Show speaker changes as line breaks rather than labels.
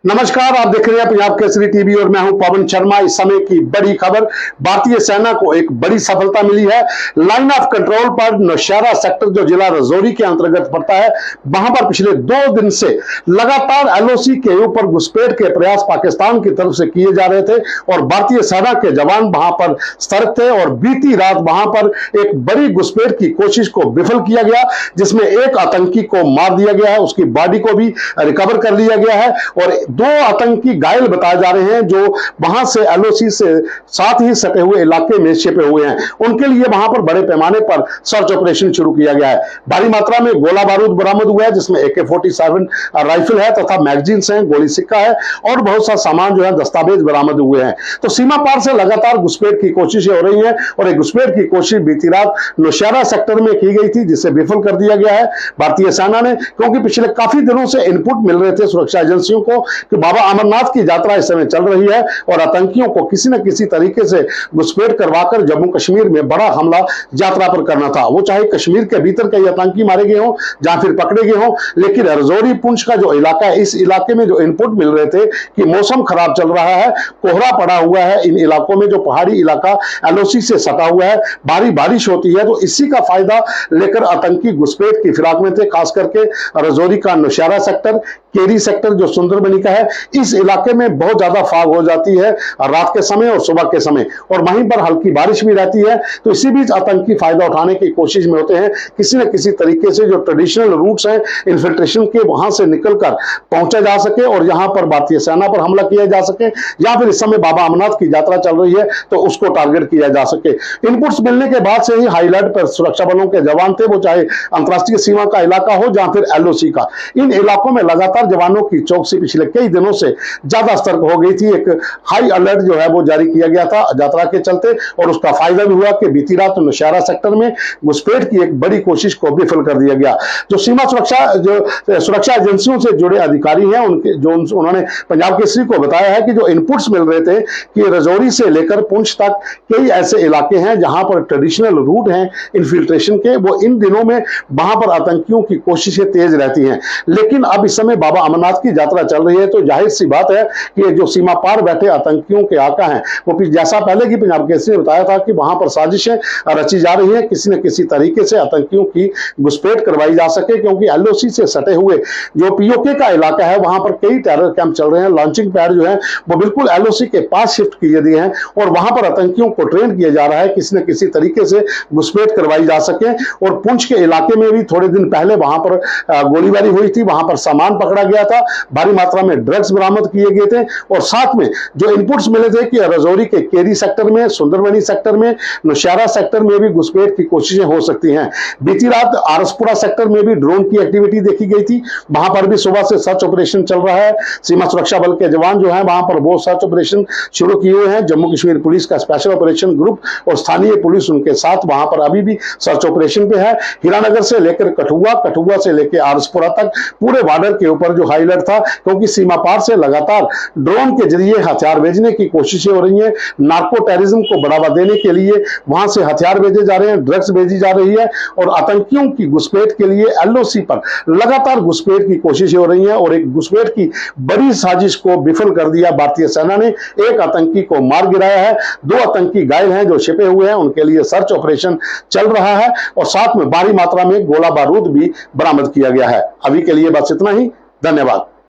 नमस्कार, आप देख रहे हैं पंजाब केसरी टीवी और मैं हूं पवन शर्मा। इस समय की बड़ी खबर, भारतीय सेना को एक बड़ी सफलता मिली है। लाइन ऑफ कंट्रोल पर नौशहरा सेक्टर जो जिला राजौरी के अंतर्गत पड़ता है, वहां पर पिछले 2 दिन से लगातार एलओसी के ऊपर घुसपैठ के प्रयास पाकिस्तान की तरफ से किए जा रहे थे और भारतीय सेना के जवान वहां पर सतर्क थे और बीती रात वहां पर एक बड़ी घुसपैठ की कोशिश को विफल किया गया, जिसमें एक आतंकी को मार दिया गया है, उसकी बॉडी को भी रिकवर कर लिया गया है और 2 आतंकी घायल बताए जा रहे हैं जो वहां से एलओसी से साथ ही सटे हुए इलाके में छिपे हुए हैं। उनके लिए वहां पर बड़े पैमाने पर सर्च ऑपरेशन शुरू किया गया है। भारी मात्रा में गोला बारूद बरामद हुआ है, जिसमें AK-47 राइफल है तथा मैगजीन्स हैं, गोली सिक्का है और बहुत सा सामान जो है दस्तावेज बरामद हुए हैं। तो सीमा पार से लगातार घुसपैठ की कोशिशें हो रही हैं और एक घुसपैठ की कोशिश बीती रात नौशहरा सेक्टर में की गई थी, जिसे विफल कर दिया गया है भारतीय सेना ने, क्योंकि पिछले काफी दिनों से इनपुट मिल रहे थे सुरक्षा एजेंसियों को कि बाबा अमरनाथ की यात्रा इस समय चल रही है और आतंकियों को किसी न किसी तरीके से घुसपैठ करवाकर जम्मू कश्मीर में बड़ा हमला यात्रा पर करना था। वो चाहे कश्मीर के भीतर कई आतंकी मारे गए हों जहां फिर पकड़े गए हों, लेकिन राजौरी पुंछ का जो इलाका है, इस इलाके में जो इनपुट मिल रहे थे कि मौसम खराब चल रहा है, कोहरा पड़ा हुआ है, इन इलाकों में जो पहाड़ी इलाका एलओसी से सटा हुआ है, भारी बारिश होती है, तो इसी का फायदा लेकर आतंकी घुसपैठ की फिराक में थे। खास करके राजौरी का नौशहरा सेक्टर, केरी सेक्टर जो सुंदरबनी का है, इस इलाके में बहुत ज्यादा फाग हो जाती है रात के समय और सुबह के समय, और वहीं पर हल्की बारिश भी रहती है। तो इसी बीच आतंकी फायदा उठाने की कोशिश में होते हैं, किसी न किसी तरीके से जो ट्रेडिशनल रूट्स हैं इन्फिल्ट्रेशन के, वहां से निकलकर पहुंचा जा सके और यहां पर भारतीय सेना पर हमला किया जा सके, या फिर इस समय बाबा अमरनाथ की यात्रा चल रही है तो उसको टारगेट किया जा सके। इनपुट्स मिलने के बाद से ही हाईलाइट पर सुरक्षा बलों के जवान थे, वो चाहे अंतरराष्ट्रीय सीमा का इलाका हो या फिर एलओसी का। इन इलाकों में लगातार जवानों की चौकसी पिछले कई दिनों से ज्यादा सतर्क हो गई थी। एक हाई अलर्ट जो है वो जारी किया गया था यात्रा के चलते, और उसका फायदा भी हुआ कि बीती रात नौशहरा सेक्टर में घुसपैठ की एक बड़ी कोशिश को विफल कर दिया गया। जो सीमा सुरक्षा एजेंसियों से जुड़े अधिकारी हैं, उन्होंने पंजाब केसरी को बताया है कि जो इनपुट्स मिल रहे थे कि राजौरी से लेकर पुंछ तक कई ऐसे इलाके हैं जहां पर ट्रेडिशनल रूट हैं इन्फिल्ट्रेशन के, वो इन दिनों में वहां पर आतंकियों की कोशिशें तेज रहती हैं। लेकिन अब इस समय बाबा अमरनाथ की यात्रा चल रही है तो जाहिर सी बात है कि जो सीमा पार बैठे आतंकियों के आका हैं, वो जैसा पहले की पंजाब केसरी ने बताया था कि वहां पर साजिशें रची जा रही है, किसी न किसी तरीके से आतंकियों की घुसपैठ करवाई जा सके, क्योंकि एलओसी से सटे हुए जो पीओके का इलाका है वहां पर कई टेरर कैंप चल रहे हैं। लॉन्चिंग पैड जो है वो बिल्कुल एलओसी के पास शिफ्ट किए दिए हैं और वहां पर आतंकियों को ट्रेन किया जा रहा है, किसी न किसी तरीके से घुसपैठ करवाई जा सके। और पुंछ के इलाके में भी थोड़े दिन पहले वहां पर गोलीबारी हुई थी, वहां पर सामान पकड़ा गया था, भारी मात्रा में ड्रग्स बरामद किए गए थे, और साथ में जो इनपुट्स मिले थे कि राजौरी के केरी सेक्टर में, सुंदरबनी सेक्टर में, नौशहरा सेक्टर में भी घुसपैठ की कोशिशें हो सकती हैं। बीती रात आरसपुरा सेक्टर में भी ड्रोन की एक्टिविटी देखी गई थी, वहां पर भी सुबह से सर्च ऑपरेशन चल रहा है। सीमा सुरक्षा बल के जवान जो हैं वहां पर वो सर्च ऑपरेशन शुरू किए हुए हैं। जम्मू कश्मीर पुलिस का स्पेशल ऑपरेशन ग्रुप और स्थानीय पुलिस उनके साथ वहां पर अभी भी सर्च ऑपरेशन पे है। हीरानगर से लेकर कठुआ, कठुआ से लेकर आरसपुरा तक पूरे बॉर्डर के ऊपर जो हाईलाइट था, क्योंकि सीमा पार से लगातार ड्रोन के जरिए हथियार भेजने की कोशिशें हो रही हैं। नार्को टेररिज्म को बढ़ावा देने के लिए वहां से हथियार भेजे जा रहे हैं, ड्रग्स भेजी जा रही है, और आतंकियों की घुसपैठ के लिए एलओसी पर लगातार घुसपैठ की कोशिशें हो रही हैं। और एक घुसपैठ की बड़ी साजिश को विफल कर दिया भारतीय सेना ने, एक आतंकी को मार गिराया है, 2 आतंकी घायल हैं जो छिपे हुए हैं, उनके लिए सर्च ऑपरेशन चल रहा है, और साथ में भारी मात्रा में गोला बारूद भी बरामद किया गया है। अभी के लिए बस इतना ही, धन्यवाद।